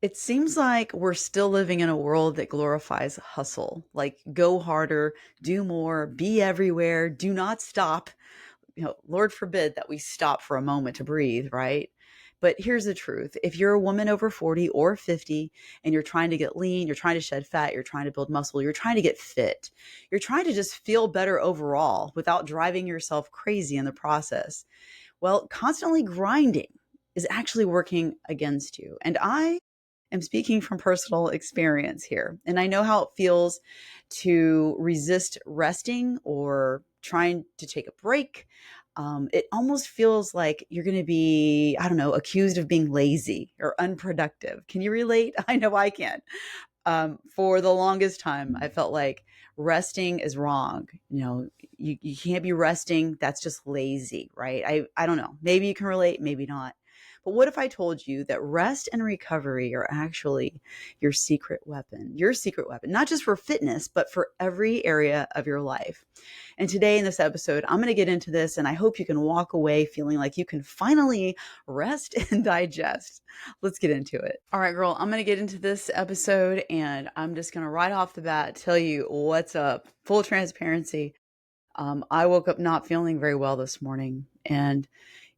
It seems like we're still living in a world that glorifies hustle, like go harder, do more, be everywhere, do not stop. Lord forbid that we stop for a moment to breathe, right? But here's the truth. If you're a woman over 40 or 50 and you're trying to get lean, you're trying to shed fat, you're trying to build muscle, you're trying to get fit, you're trying to just feel better overall without driving yourself crazy in the process. Well, constantly grinding is actually working against you. And I am speaking from personal experience here. And I know how it feels to resist resting or trying to take a break. It almost feels like you're going to be, I don't know, accused of being lazy or unproductive. Can you relate? I know I can. For the longest time, I felt like resting is wrong. You can't be resting. That's just lazy, right? I don't know. Maybe you can relate, maybe not. But what if I told you that rest and recovery are actually your secret weapon, not just for fitness, but for every area of your life? And today in this episode, I'm going to get into this, and I hope you can walk away feeling like you can finally rest and digest. Let's get into it. All right, girl, I'm going to get into this episode, and I'm just going to right off the bat tell you what's up. Full transparency. I woke up not feeling very well this morning, and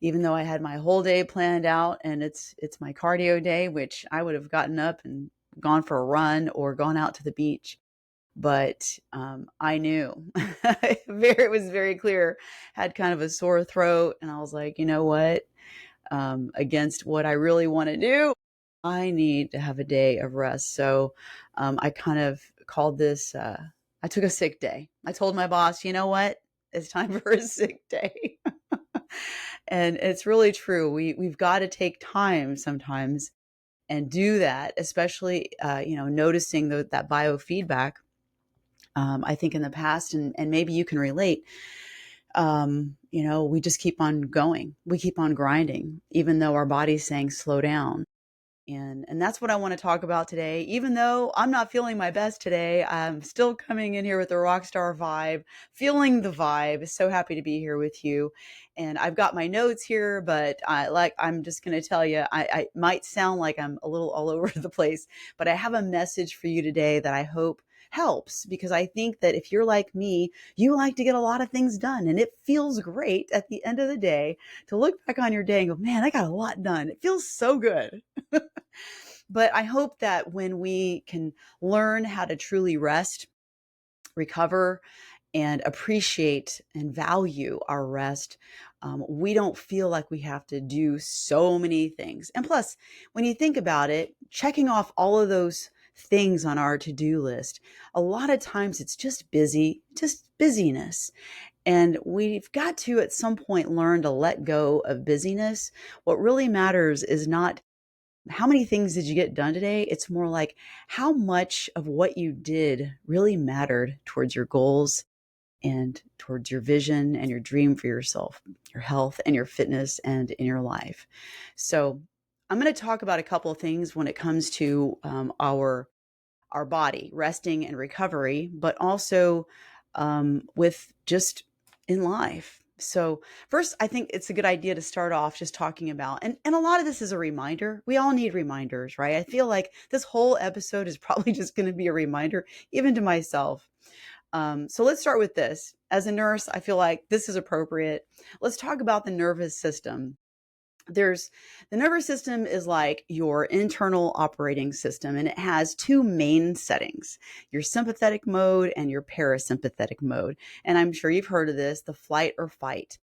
even though I had my whole day planned out, and it's my cardio day, which I would have gotten up and gone for a run or gone out to the beach, but I knew it was very clear. Had kind of a sore throat, and I was like, you know what? Against what I really want to do, I need to have a day of rest. So I kind of called this. I took a sick day. I told my boss, you know what? It's time for a sick day. And it's really true. We've got to take time sometimes and do that, especially noticing that biofeedback. I think in the past, and maybe you can relate. We just keep on going. We keep on grinding, even though our body's saying slow down. And that's what I want to talk about today. Even though I'm not feeling my best today, I'm still coming in here with the Rockstar vibe, feeling the vibe. So happy to be here with you. And I've got my notes here, but I'm just going to tell you, I might sound like I'm a little all over the place, but I have a message for you today that I hope helps, because I think that if you're like me, you like to get a lot of things done, and it feels great at the end of the day to look back on your day and go, man, I got a lot done. It feels so good. But I hope that when we can learn how to truly rest, recover, and appreciate and value our rest, we don't feel like we have to do so many things. And plus, when you think about it, checking off all of those things on our to-do list, a lot of times it's just busyness. And we've got to, at some point, learn to let go of busyness. What really matters is not how many things did you get done today? It's more like how much of what you did really mattered towards your goals and towards your vision and your dream for yourself, your health and your fitness and in your life. So I'm going to talk about a couple of things when it comes to our body, resting and recovery, but also with just in life. So first, I think it's a good idea to start off just talking about, and a lot of this is a reminder. We all need reminders, right? I feel like this whole episode is probably just going to be a reminder, even to myself. So let's start with this. As a nurse, I feel like this is appropriate. Let's talk about the nervous system. There's The nervous system is like your internal operating system, and it has two main settings: your sympathetic mode and your parasympathetic mode. And I'm sure you've heard of this, the flight or fight.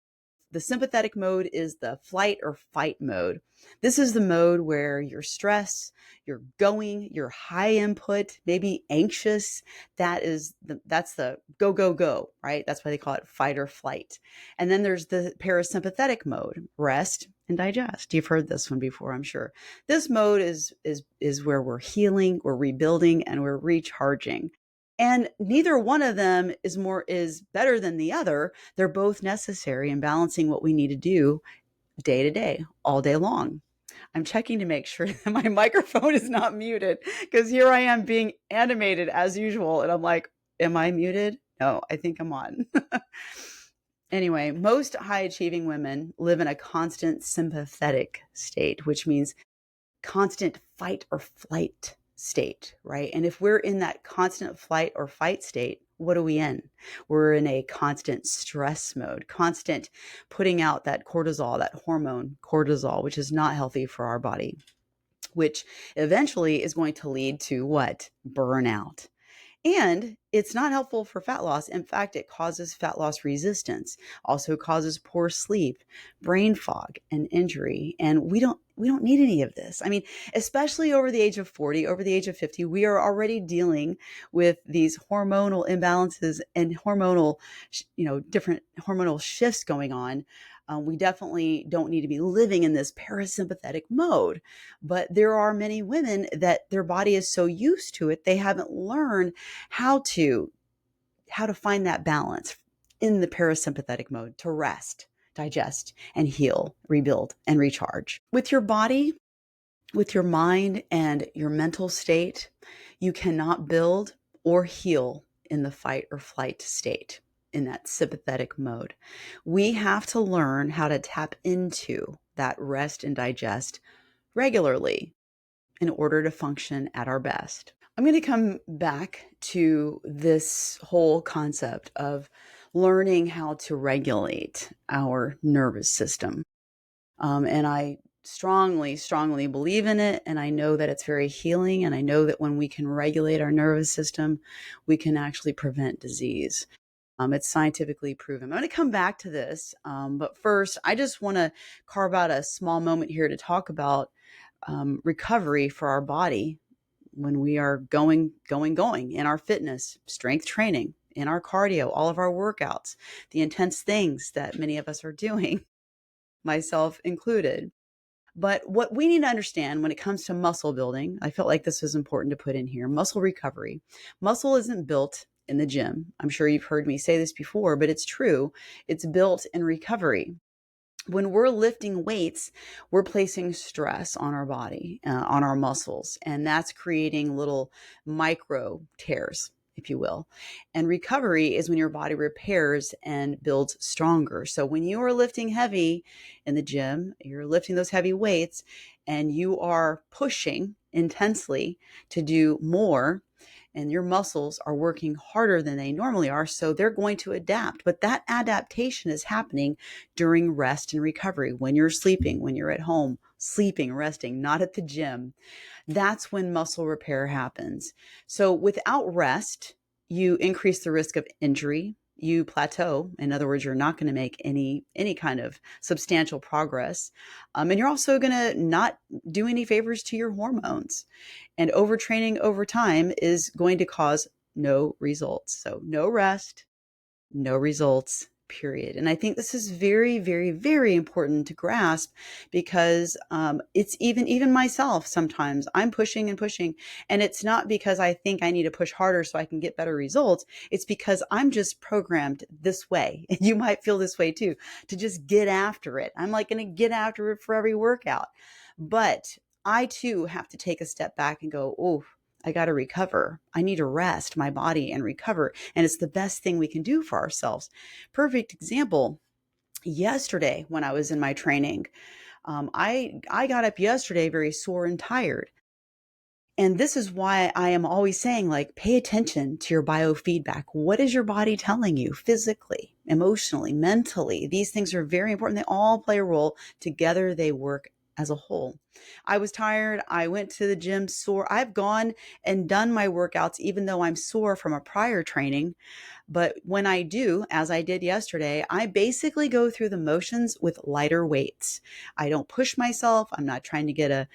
The sympathetic mode is the flight or fight mode. This is the mode where you're stressed, you're high input, maybe anxious. That's the go, go, go, right? That's why they call it fight or flight. And then there's the parasympathetic mode, rest and digest. You've heard this one before, I'm sure. This mode is where we're healing, we're rebuilding, and we're recharging. And neither one of them is better than the other. They're both necessary in balancing what we need to do day to day, all day long. I'm checking to make sure that my microphone is not muted, because here I am being animated as usual. And I'm like, am I muted? No, I think I'm on. Anyway, most high achieving women live in a constant sympathetic state, which means constant fight or flight state, right? And if we're in that constant flight or fight state, what are we in? We're in a constant stress mode, constant putting out that cortisol, that hormone cortisol, which is not healthy for our body, which eventually is going to lead to what? Burnout. And it's not helpful for fat loss. In fact, it causes fat loss resistance, also causes poor sleep, brain fog, and injury. And we don't need any of this. I mean, especially over the age of 40, over the age of 50, we are already dealing with these hormonal imbalances and hormonal, different hormonal shifts going on. We definitely don't need to be living in this parasympathetic mode. But there are many women that their body is so used to it, they haven't learned how to find that balance in the parasympathetic mode to rest, digest, and heal, rebuild, and recharge. With your body, with your mind, and your mental state, you cannot build or heal in the fight or flight state, in that sympathetic mode. We have to learn how to tap into that rest and digest regularly in order to function at our best. I'm going to come back to this whole concept of learning how to regulate our nervous system. And I strongly, strongly believe in it. And I know that it's very healing. And I know that when we can regulate our nervous system, we can actually prevent disease. It's scientifically proven. I'm going to come back to this. But first, I just want to carve out a small moment here to talk about recovery for our body when we are going in our fitness, strength training, in our cardio, all of our workouts, the intense things that many of us are doing, myself included. But what we need to understand when it comes to muscle building, I felt like this was important to put in here, muscle recovery. Muscle isn't built in the gym. I'm sure you've heard me say this before, but it's true. It's built in recovery. When we're lifting weights, we're placing stress on our body, on our muscles, and that's creating little micro tears, if you will. And recovery is when your body repairs and builds stronger. So when you are lifting heavy in the gym, you're lifting those heavy weights and you are pushing intensely to do more, and your muscles are working harder than they normally are, so they're going to adapt. But that adaptation is happening during rest and recovery, when you're sleeping, when you're at home, sleeping, resting, not at the gym. That's when muscle repair happens. So without rest, you increase the risk of injury. You plateau. In other words, you're not going to make any kind of substantial progress. And you're also going to not do any favors to your hormones. And overtraining over time is going to cause no results. So no rest, no results, period. And I think this is very, very, very important to grasp, because it's even myself, sometimes I'm pushing and pushing, and it's not because I think I need to push harder so I can get better results. It's because I'm just programmed this way. And you might feel this way too, to just get after it. I'm like going to get after it for every workout. But I too have to take a step back and go, oh, I got to recover. I need to rest my body and recover. And it's the best thing we can do for ourselves. Perfect example. Yesterday, when I was in my training, I got up yesterday very sore and tired. And this is why I am always saying, like, pay attention to your biofeedback. What is your body telling you physically, emotionally, mentally? These things are very important. They all play a role. Together, they work as a whole. I was tired. I went to the gym sore. I've gone and done my workouts, even though I'm sore from a prior training. But when I do, as I did yesterday, I basically go through the motions with lighter weights. I don't push myself. I'm not trying to get a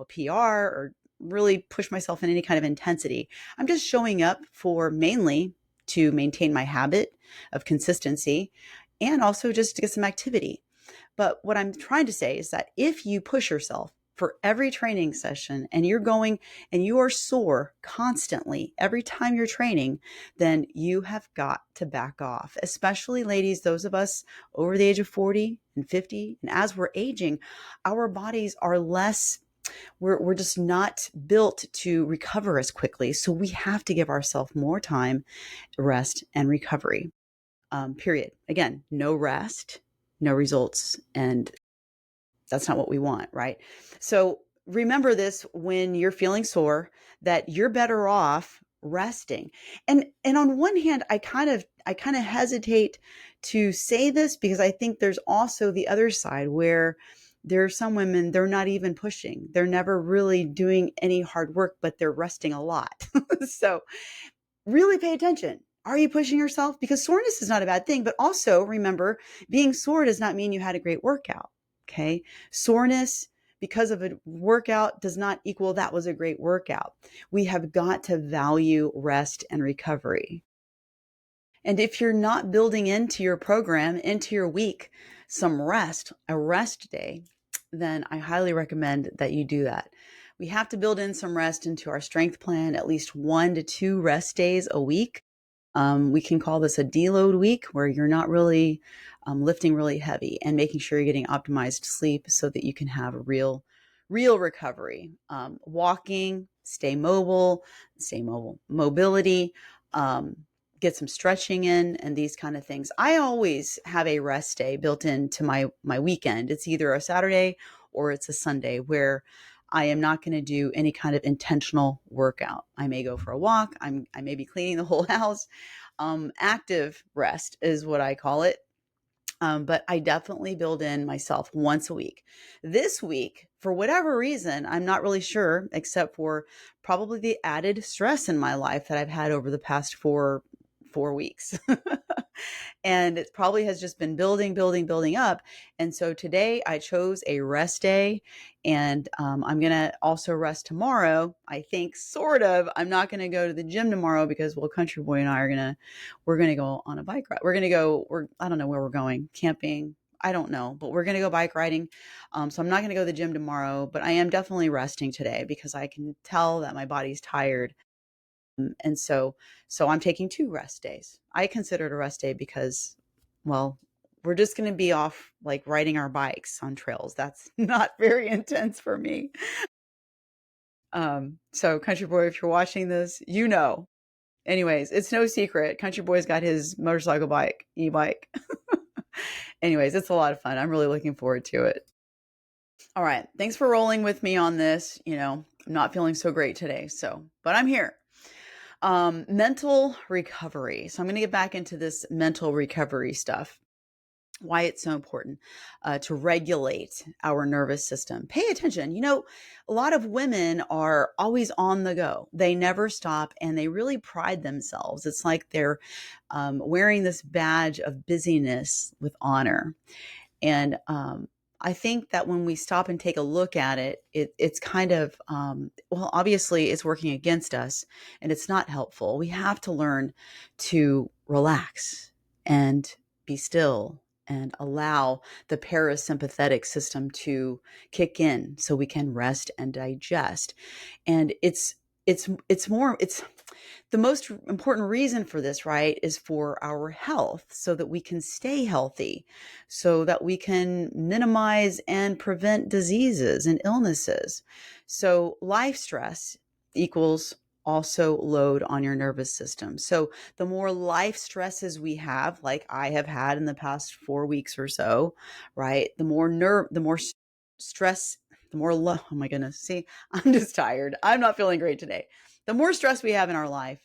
PR or really push myself in any kind of intensity. I'm just showing up for mainly to maintain my habit of consistency and also just to get some activity. But what I'm trying to say is that if you push yourself for every training session and you're going and you are sore constantly every time you're training, then you have got to back off, especially ladies, those of us over the age of 40 and 50. And as we're aging, our bodies are less, we're just not built to recover as quickly. So we have to give ourselves more time, rest, and recovery. Period. Again, no rest, no results. And that's not what we want, right? So remember this when you're feeling sore, that you're better off resting. And on one hand, I kind of hesitate to say this because I think there's also the other side where there are some women, they're not even pushing. They're never really doing any hard work, but they're resting a lot. So really pay attention. Are you pushing yourself? Because soreness is not a bad thing, but also remember, being sore does not mean you had a great workout. Okay. Soreness because of a workout does not equal that was a great workout. We have got to value rest and recovery. And if you're not building into your program, into your week, some rest, a rest day, then I highly recommend that you do that. We have to build in some rest into our strength plan, at least 1 to 2 rest days a week. We can call this a deload week where you're not really lifting really heavy and making sure you're getting optimized sleep so that you can have a real recovery. Walking, mobility, um, get some stretching in and these kind of things. I always have a rest day built into my weekend. It's either a Saturday or it's a Sunday where I am not going to do any kind of intentional workout. I may go for a walk. I may be cleaning the whole house. Active rest is what I call it. But I definitely build in myself once a week. This week, for whatever reason, I'm not really sure, except for probably the added stress in my life that I've had over the past four weeks. And it probably has just been building up. And so today I chose a rest day, and I'm going to also rest tomorrow. I think sort of. I'm not going to go to the gym tomorrow because, well, Country Boy and I we're going to go on a bike ride. I don't know where we're going, camping. I don't know, but we're going to go bike riding. So I'm not going to go to the gym tomorrow, but I am definitely resting today because I can tell that my body's tired. And so I'm taking 2 rest days. I consider it a rest day because, well, we're just going to be off like riding our bikes on trails. That's not very intense for me. So Country Boy, if you're watching this, you know. Anyways, it's no secret. Country Boy's got his motorcycle bike, e-bike. Anyways, it's a lot of fun. I'm really looking forward to it. All right. Thanks for rolling with me on this. I'm not feeling so great today. But I'm here. Mental recovery. So I'm going to get back into this mental recovery stuff, why it's so important to regulate our nervous system. Pay attention. A lot of women are always on the go. They never stop and they really pride themselves. It's like they're wearing this badge of busyness with honor. And I think that when we stop and take a look at it, it's kind of, well, obviously it's working against us and it's not helpful. We have to learn to relax and be still and allow the parasympathetic system to kick in so we can rest and digest. And it's the most important reason for this, right, is for our health so that we can stay healthy, so that we can minimize and prevent diseases and illnesses. So life stress equals also load on your nervous system. So the more life stresses we have, like I have had in the past 4 weeks or so, right, the more stress, oh my goodness, see, I'm just tired. I'm not feeling great today. The more stress we have in our life,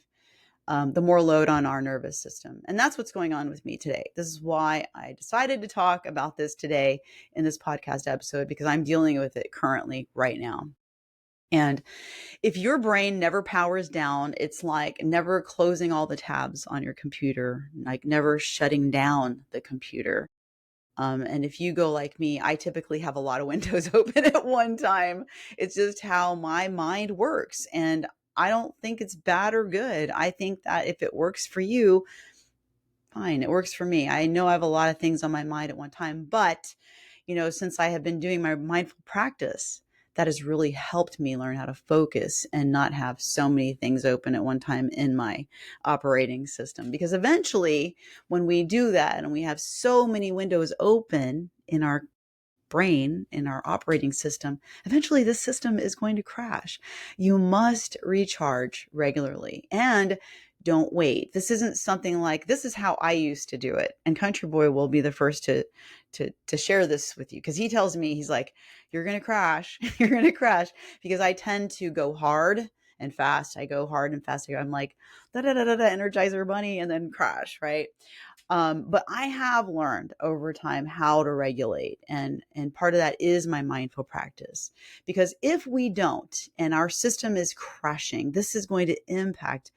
the more load on our nervous system. And that's what's going on with me today. This is why I decided to talk about this today in this podcast episode, because I'm dealing with it currently right now. And if your brain never powers down, it's like never closing all the tabs on your computer, like never shutting down the computer. And if you go like me, I typically have a lot of windows open at one time. It's just how my mind works. And I don't think it's bad or good. I think that if it works for you, fine, it works for me. I know I have a lot of things on my mind at one time, but since I have been doing my mindful practice, that has really helped me learn how to focus and not have so many things open at one time in my operating system. Because eventually, when we do that and we have so many windows open in our brain, in our operating system, eventually this system is going to crash. You must recharge regularly and don't wait. This isn't something like, this is how I used to do it. And Country Boy will be the first to share this with you, because he tells me, he's like, you're going to crash. You're going to crash, because I tend to go hard and fast. I go hard and fast. I'm like, da da da da da, Energizer Bunny, and then crash, right? But I have learned over time how to regulate, and part of that is my mindful practice. Because if we don't, and our system is crashing, this is going to impact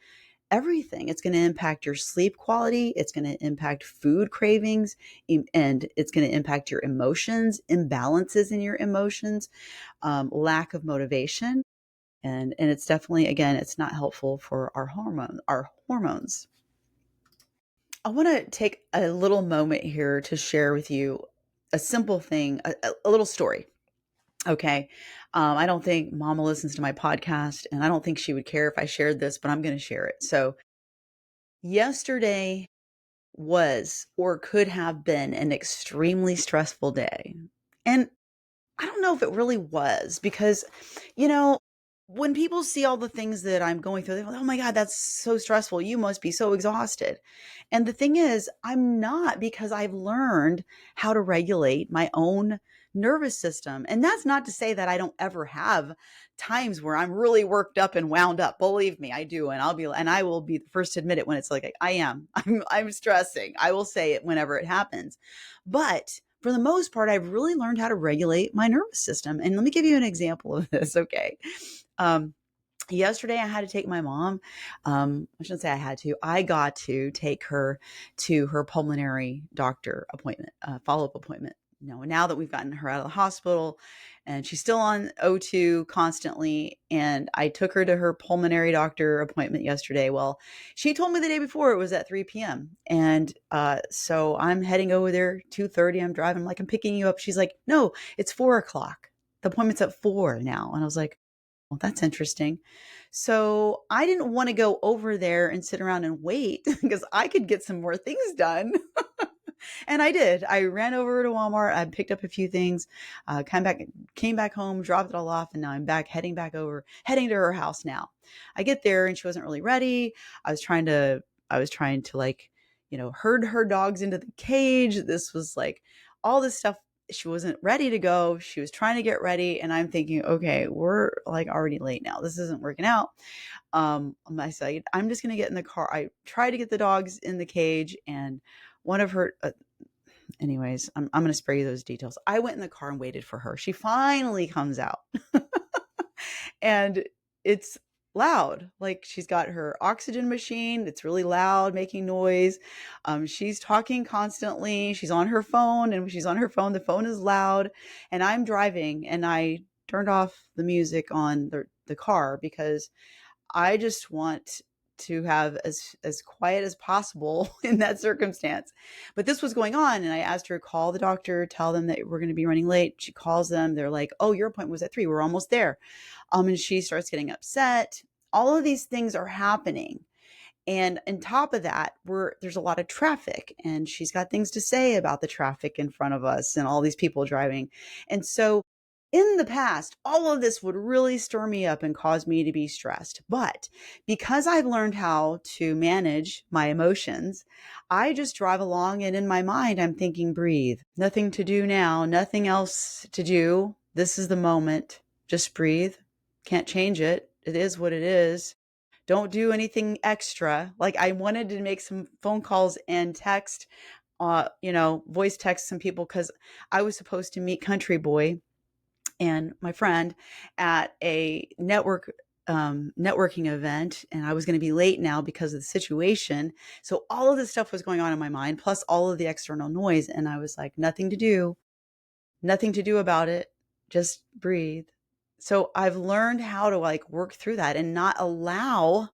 everything. It's going to impact your sleep quality. It's going to impact food cravings, and it's going to impact your emotions, imbalances in your emotions, lack of motivation. And it's definitely, again, it's not helpful for our hormones. I want to take a little moment here to share with you a simple thing, a little story. Okay. I don't think Mama listens to my podcast, and I don't think she would care if I shared this, but I'm going to share it. So, yesterday was, or could have been, an extremely stressful day. And I don't know if it really was, because, you know, when people see all the things that I'm going through, they're like, oh my God, that's so stressful. You must be so exhausted. And the thing is, I'm not, because I've learned how to regulate my own nervous system. And that's not to say that I don't ever have times where I'm really worked up and wound up. Believe me, I do. And I will be the first to admit it when it's like, I am, I'm stressing. I will say it whenever it happens. But for the most part, I've really learned how to regulate my nervous system. And let me give you an example of this. Okay. Um, Yesterday I had to take my mom. I shouldn't say I had to. I got to take her to her pulmonary doctor appointment, follow-up appointment. Now that we've gotten her out of the hospital, and she's still on O2 constantly, and I took her to her pulmonary doctor appointment yesterday. Well, she told me the day before it was at 3 p.m. And so I'm heading over there 2:30. I'm driving. I'm like, I'm picking you up. She's like, no, it's 4 o'clock. The appointment's at 4 now. And I was like, well, that's interesting. So I didn't want to go over there and sit around and wait because I could get some more things done. And I did. I ran over to Walmart. I picked up a few things, came back home, dropped it all off, and now I'm heading to her house now. I get there and she wasn't really ready. I was trying to, like, herd her dogs into the cage. This was like all this stuff. She wasn't ready to go. She was trying to get ready, and I'm thinking, okay, we're like already late now. This isn't working out. On my side, I'm just gonna get in the car. I tried to get the dogs in the cage, and one of her anyways, I'm going to spare you those details. I went in the car and waited for her. She finally comes out and it's loud. Like, she's got her oxygen machine. It's really loud, making noise. She's talking constantly. She's on her phone, and when she's on her phone, the phone is loud, and I'm driving, and I turned off the music on the car because I just want to have as quiet as possible in that circumstance. But this was going on, and I asked her to call the doctor, tell them that we're going to be running late. She calls them. They're like, "Oh, your appointment was at 3. We're almost there." And she starts getting upset. All of these things are happening. And on top of that, there's a lot of traffic, and she's got things to say about the traffic in front of us and all these people driving. And so in the past, all of this would really stir me up and cause me to be stressed. But because I've learned how to manage my emotions, I just drive along, and in my mind, I'm thinking, breathe. Nothing to do now, nothing else to do. This is the moment. Just breathe. Can't change it. It is what it is. Don't do anything extra. Like, I wanted to make some phone calls and text, voice text some people, because I was supposed to meet Country Boy and my friend at a networking event, and I was going to be late now because of the situation. So all of this stuff was going on in my mind, plus all of the external noise, and I was like, nothing to do about it. Just breathe. So I've learned how to, like, work through that and not allow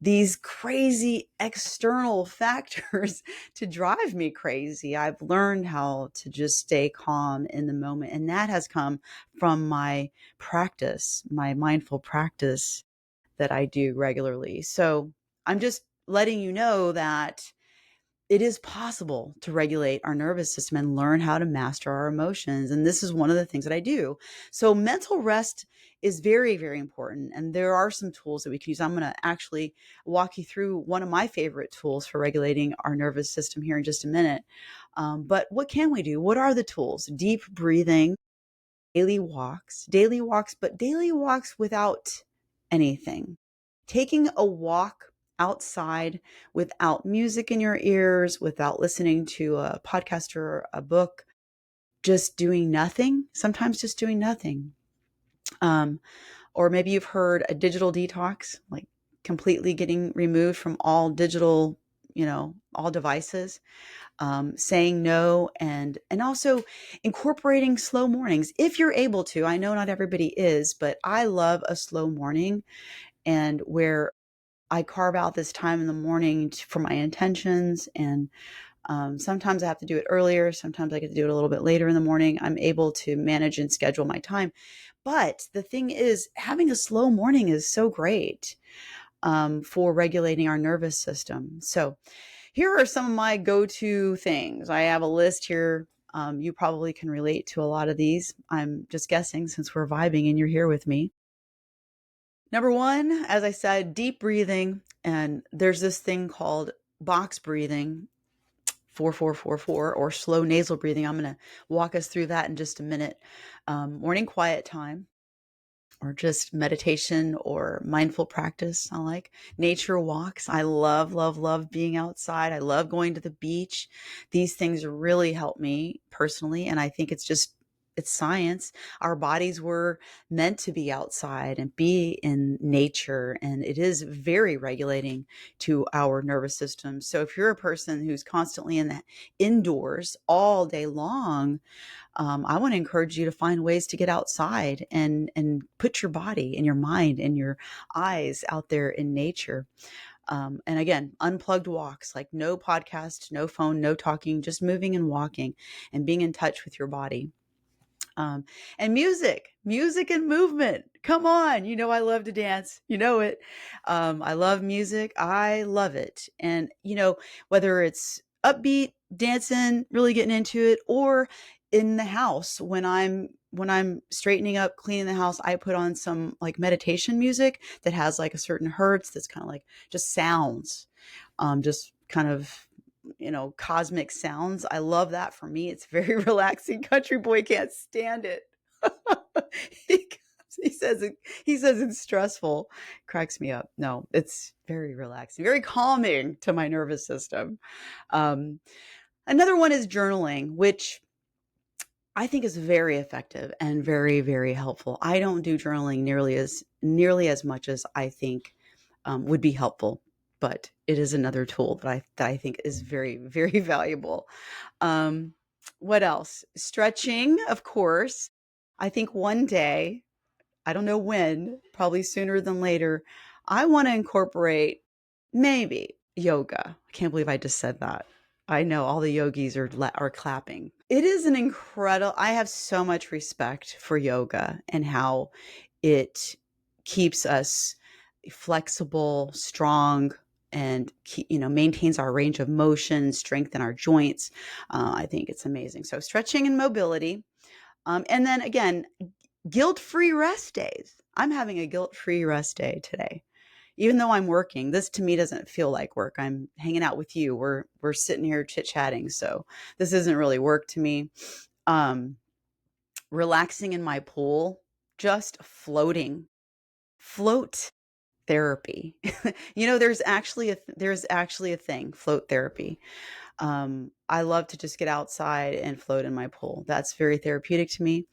these crazy external factors to drive me crazy. I've learned how to just stay calm in the moment. And that has come from my practice, my mindful practice that I do regularly. So I'm just letting you know that it is possible to regulate our nervous system and learn how to master our emotions. And this is one of the things that I do. So mental rest is very, very important. And there are some tools that we can use. I'm going to actually walk you through one of my favorite tools for regulating our nervous system here in just a minute. But what can we do? What are the tools? Deep breathing, daily walks, but daily walks without anything. Taking a walk outside without music in your ears, without listening to a podcast or a book, just doing nothing, sometimes just doing nothing. Um, or maybe you've heard a digital detox, like completely getting removed from all digital, all devices, saying no, and also incorporating slow mornings if you're able to. I know not everybody is, but I love a slow morning, and where I carve out this time in the morning for my intentions. And sometimes I have to do it earlier. Sometimes I get to do it a little bit later in the morning. I'm able to manage and schedule my time. But the thing is, having a slow morning is so great for regulating our nervous system. So here are some of my go-to things. I have a list here. You probably can relate to a lot of these. I'm just guessing since we're vibing and you're here with me. Number one, as I said, deep breathing. And there's this thing called box breathing, 4444, or slow nasal breathing. I'm going to walk us through that in just a minute. Morning quiet time, or just meditation or mindful practice. I like nature walks. I love, love, love being outside. I love going to the beach. These things really help me personally. And I think it's science. Our bodies were meant to be outside and be in nature, and it is very regulating to our nervous system. So if you're a person who's constantly in the indoors all day long, I want to encourage you to find ways to get outside and put your body and your mind and your eyes out there in nature. And again, unplugged walks, like no podcast, no phone, no talking, just moving and walking and being in touch with your body. And music and movement. Come on. I love to dance. You know it. I love music. I love it. And, whether it's upbeat, dancing, really getting into it, or in the house when I'm straightening up, cleaning the house, I put on some like meditation music that has like a certain hertz that's kind of like just sounds, just kind of cosmic sounds. I love that. For me, it's very relaxing. Country boy can't stand it. he, he says it's stressful. Cracks me up. No, it's very relaxing, very calming to my nervous system. Um, Another one is journaling, which I think is very effective and very, very helpful. I don't do journaling nearly as much as I think would be helpful, but it is another tool that I think is very, very valuable. Um, what else? Stretching, of course. I think one day, I don't know when, probably sooner than later, I want to incorporate maybe yoga. I can't believe I just said that. I know all the yogis are clapping. It is an incredible. I have so much respect for yoga and how it keeps us flexible, strong, and maintains our range of motion, strengthen our joints. I think it's amazing. So stretching and mobility, and then again, guilt-free rest days. I'm having a guilt-free rest day today. Even though I'm working, this to me doesn't feel like work. I'm hanging out with you. We're sitting here chit-chatting. So this isn't really work to me. Um, Relaxing in my pool, just floating. Float therapy. There's actually a thing, float therapy. I love to just get outside and float in my pool. That's very therapeutic to me.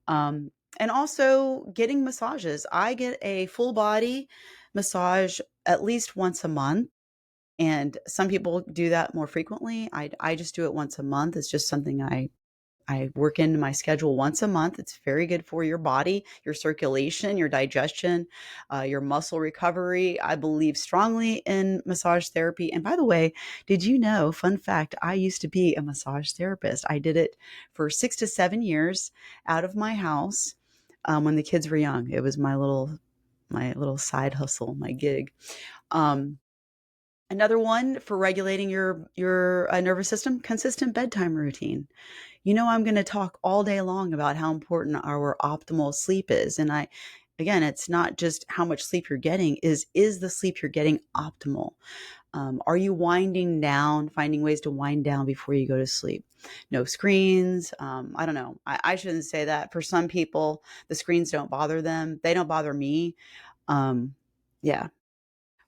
And also getting massages. I get a full body massage at least once a month. And some people do that more frequently. I just do it once a month. It's just something I work into my schedule once a month. It's very good for your body, your circulation, your digestion, your muscle recovery. I believe strongly in massage therapy. And by the way, did you know, fun fact, I used to be a massage therapist. I did it for 6 to 7 years out of my house when the kids were young. It was my little side hustle, my gig. Um, Another one for regulating your nervous system, consistent bedtime routine. I'm going to talk all day long about how important our optimal sleep is. And again, it's not just how much sleep you're getting, is the sleep you're getting optimal? Are you winding down, finding ways to wind down before you go to sleep? No screens. I don't know. I shouldn't say that. For some people, the screens don't bother them. They don't bother me. Yeah.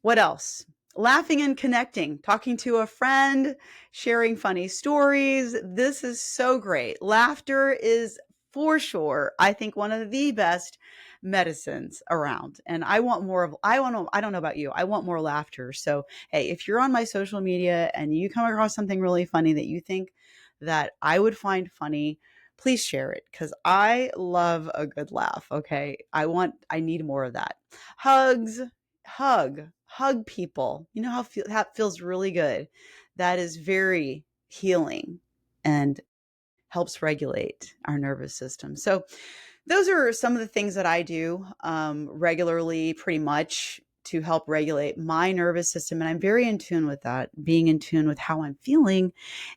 What else? Laughing and connecting, talking to a friend, sharing funny stories. This is so great. Laughter is for sure, I think, one of the best medicines around. And I don't know about you. I want more laughter. So, hey, if you're on my social media and you come across something really funny that you think that I would find funny, please share it because I love a good laugh. Okay. I need more of that. Hugs, hug people. You know how that feels really good. That is very healing and helps regulate our nervous system. So those are some of the things that I do regularly, pretty much to help regulate my nervous system. And I'm very in tune with that, being in tune with how I'm feeling.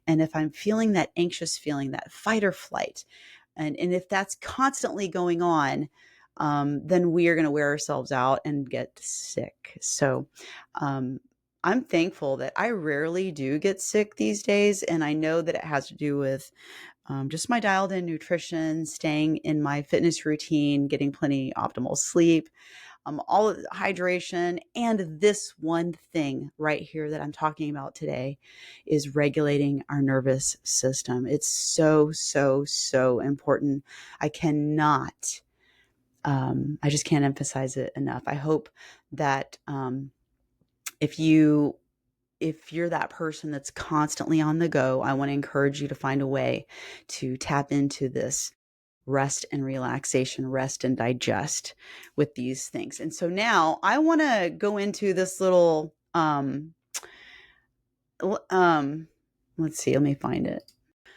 And if I'm feeling that anxious feeling, that fight or flight, and if that's constantly going on, then we are going to wear ourselves out and get sick. So, I'm thankful that I rarely do get sick these days. And I know that it has to do with just my dialed in nutrition, staying in my fitness routine, getting plenty optimal sleep, all of the hydration, and this one thing right here that I'm talking about today is regulating our nervous system. It's so, so, so important. I cannot, I just can't emphasize it enough. I hope that if you if you're that person that's constantly on the go, I want to encourage you to find a way to tap into this rest and relaxation, rest and digest with these things. And so now I want to go into this little, let's see, let me find it.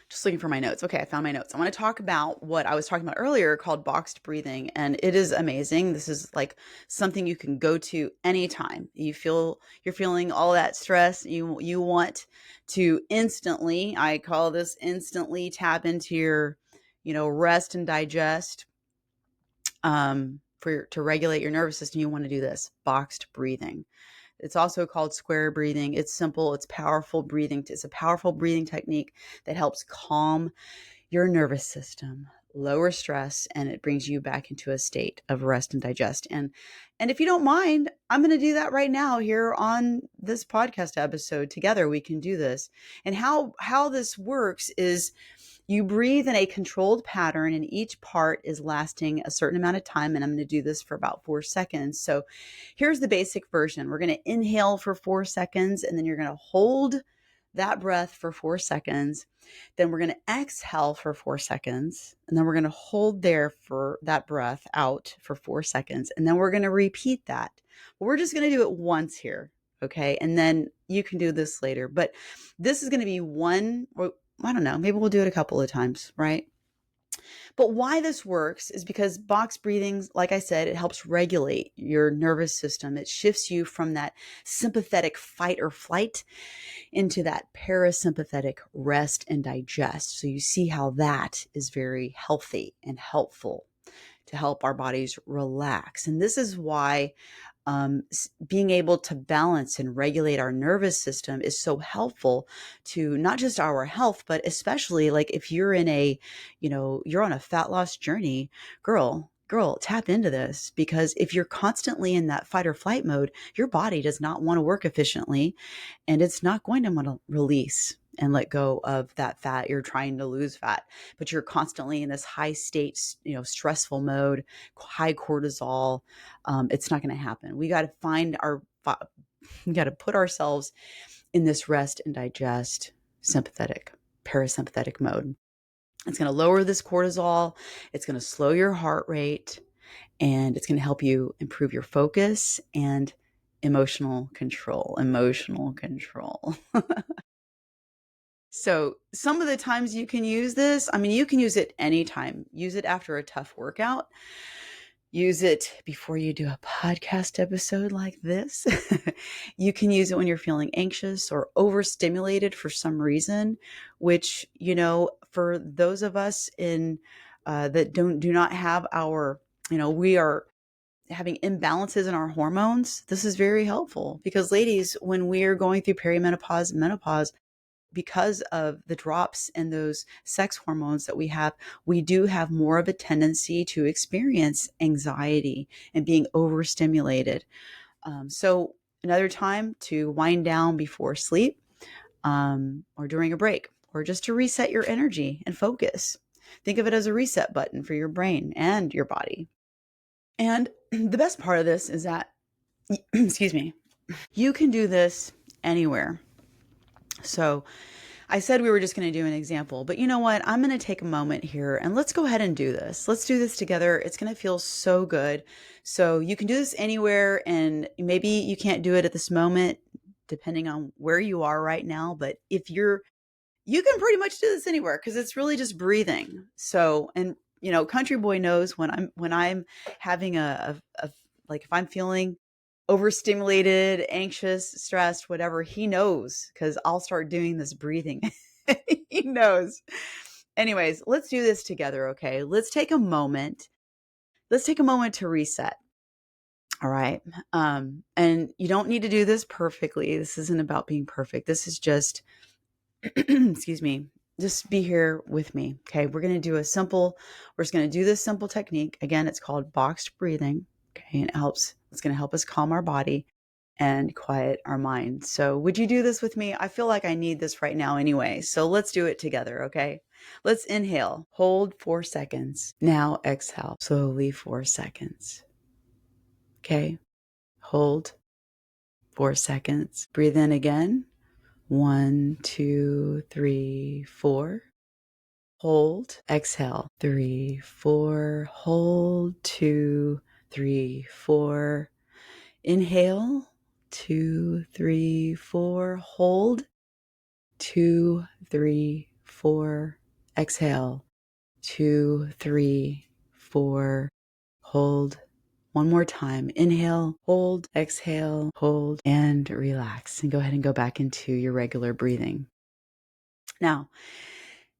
Just looking for my notes. Okay, I found my notes. I want to talk about what I was talking about earlier called boxed breathing. And it is amazing. This is like something you can go to anytime. You're feeling all that stress. You want to instantly, I call this instantly tap into your, rest and digest. To regulate your nervous system, you want to do this boxed breathing. It's also called square breathing. It's simple. It's powerful breathing. It's a powerful breathing technique that helps calm your nervous system, lower stress, and it brings you back into a state of rest and digest. And if you don't mind, I'm going to do that right now here on this podcast episode. Together we can do this. And how this works is you breathe in a controlled pattern and each part is lasting a certain amount of time. And I'm going to do this for about 4 seconds. So here's the basic version. We're going to inhale for 4 seconds and then you're going to hold that breath for 4 seconds. Then we're going to exhale for 4 seconds. And then we're going to hold there for that breath out for 4 seconds. And then we're going to repeat that. But we're just going to do it once here. Okay. And then you can do this later. But this is going to be one, or I don't know, maybe we'll do it a couple of times, right? But why this works is because box breathing, like I said, it helps regulate your nervous system. It shifts you from that sympathetic fight or flight into that parasympathetic rest and digest. So you see how that is very healthy and helpful to help our bodies relax. And this is why being able to balance and regulate our nervous system is so helpful to not just our health, but especially like if you're you're on a fat loss journey, girl, tap into this because if you're constantly in that fight or flight mode, your body does not want to work efficiently and it's not going to want to release and let go of that fat. You're trying to lose fat, but you're constantly in this high state, stressful mode, high cortisol. It's not going to happen. We got to put ourselves in this rest and digest sympathetic, parasympathetic mode. It's going to lower this cortisol. It's going to slow your heart rate and it's going to help you improve your focus and emotional control. So some of the times you can use this, I mean, you can use it anytime. Use it after a tough workout. use it before you do a podcast episode like this. You can use it when you're feeling anxious or overstimulated for some reason, which, for those of us in that do not have our, we are having imbalances in our hormones. This is very helpful because, ladies, when we are going through perimenopause and menopause, because of the drops in those sex hormones that we have, we do have more of a tendency to experience anxiety and being overstimulated. So another time to wind down before sleep, or during a break, or just to reset your energy and focus. Think of it as a reset button for your brain and your body. And the best part of this is that, excuse me, you can do this anywhere. So I said we were just going to do an example, but you know what? I'm going to take a moment here and let's go ahead and do this. Let's do this together. It's going to feel so good. So you can do this anywhere, and maybe you can't do it at this moment, depending on where you are right now. But you can pretty much do this anywhere because it's really just breathing. So, and Country Boy knows when I'm having a like if I'm feeling overstimulated, anxious, stressed, whatever, he knows because I'll start doing this breathing. He knows. Anyways, let's do this together, okay? Let's take a moment. Let's take a moment to reset. All right. And you don't need to do this perfectly. This isn't about being perfect. This is just, excuse me, just be here with me. Okay. We're just going to do this simple technique. Again, it's called boxed breathing. Okay. And it's going to help us calm our body and quiet our mind. So would you do this with me? I feel like I need this right now anyway. So let's do it together. Okay. Let's inhale, hold 4 seconds. Now exhale slowly 4 seconds. Okay. Hold 4 seconds. Breathe in again. 1, 2, 3, 4. Hold. Exhale. 3, 4. Hold. 2, 3, 4. Inhale. 2, 3, 4. Hold. 2, 3, 4. Exhale. 2, 3, 4. Hold. One more time. Inhale, hold, exhale, hold, and relax. And go ahead and go back into your regular breathing. Now,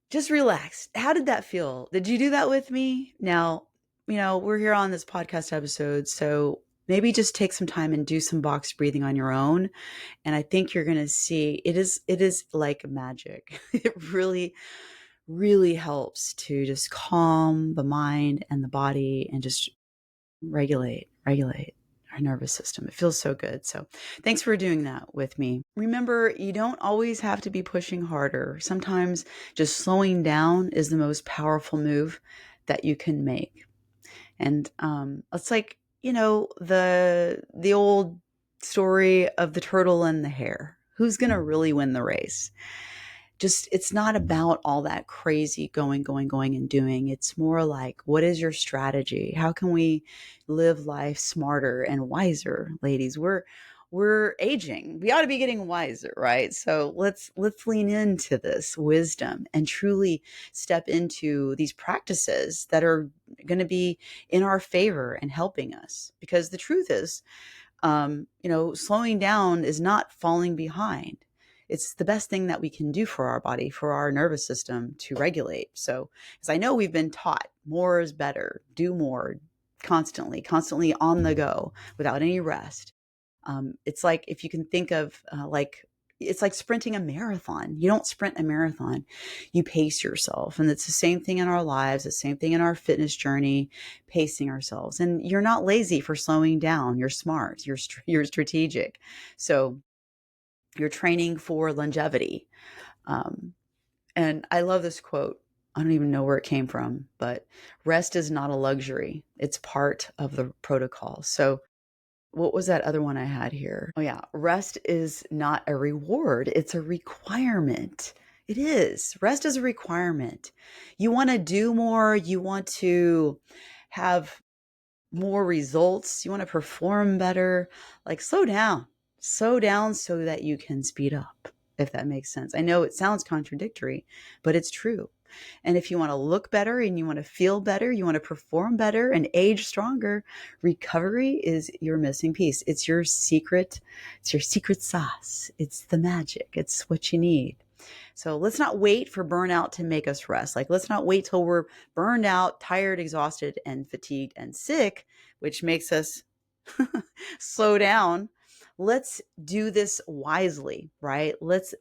just relax. How did that feel? Did you do that with me? Now, we're here on this podcast episode, so maybe just take some time and do some box breathing on your own. And I think you're going to see it is like magic. It really, really helps to just calm the mind and the body and just regulate our nervous system. It feels so good. So thanks for doing that with me. Remember, you don't always have to be pushing harder. Sometimes just slowing down is the most powerful move that you can make. And it's like, the old story of the turtle and the hare. Who's going to really win the race? Just, it's not about all that crazy going and doing. It's more like, what is your strategy? How can we live life smarter and wiser, ladies? We're aging. We ought to be getting wiser, right? So let's lean into this wisdom and truly step into these practices that are going to be in our favor and helping us. Because the truth is, slowing down is not falling behind. It's the best thing that we can do for our body, for our nervous system to regulate. So, because I know we've been taught more is better, do more, constantly on the go without any rest. It's like, if you can think of it's like sprinting a marathon. You don't sprint a marathon, you pace yourself. And it's the same thing in our lives, the same thing in our fitness journey, pacing ourselves. And you're not lazy for slowing down. You're smart, you're strategic. So you're training for longevity. And I love this quote. I don't even know where it came from, but rest is not a luxury. It's part of the protocol. So what was that other one I had here? Oh yeah. Rest is not a reward. It's a requirement. It is. Rest is a requirement. You want to do more. You want to have more results. You want to perform better. Like, slow down so that you can speed up, if that makes sense. I know it sounds contradictory, but it's true. And if you want to look better and you want to feel better, you want to perform better and age stronger, recovery is your missing piece. It's your secret. It's your secret sauce. It's the magic. It's what you need. So let's not wait for burnout to make us rest. Like, let's not wait till we're burned out, tired, exhausted, and fatigued and sick, which makes us slow down. Let's do this wisely, right? Let's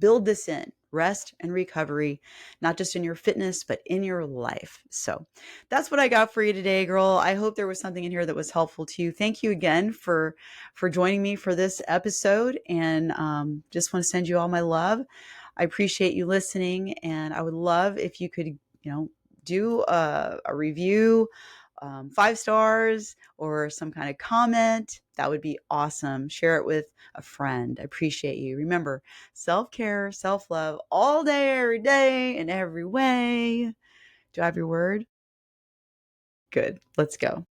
build this in rest and recovery, not just in your fitness, but in your life. So that's what I got for you today, girl. I hope there was something in here that was helpful to you. Thank you again for joining me for this episode. And just want to send you all my love. I appreciate you listening. And I would love if you could, do a review, 5 stars or some kind of comment. That would be awesome. Share it with a friend. I appreciate you. Remember, self-care, self-love all day, every day, in every way. Do I have your word? Good. Let's go.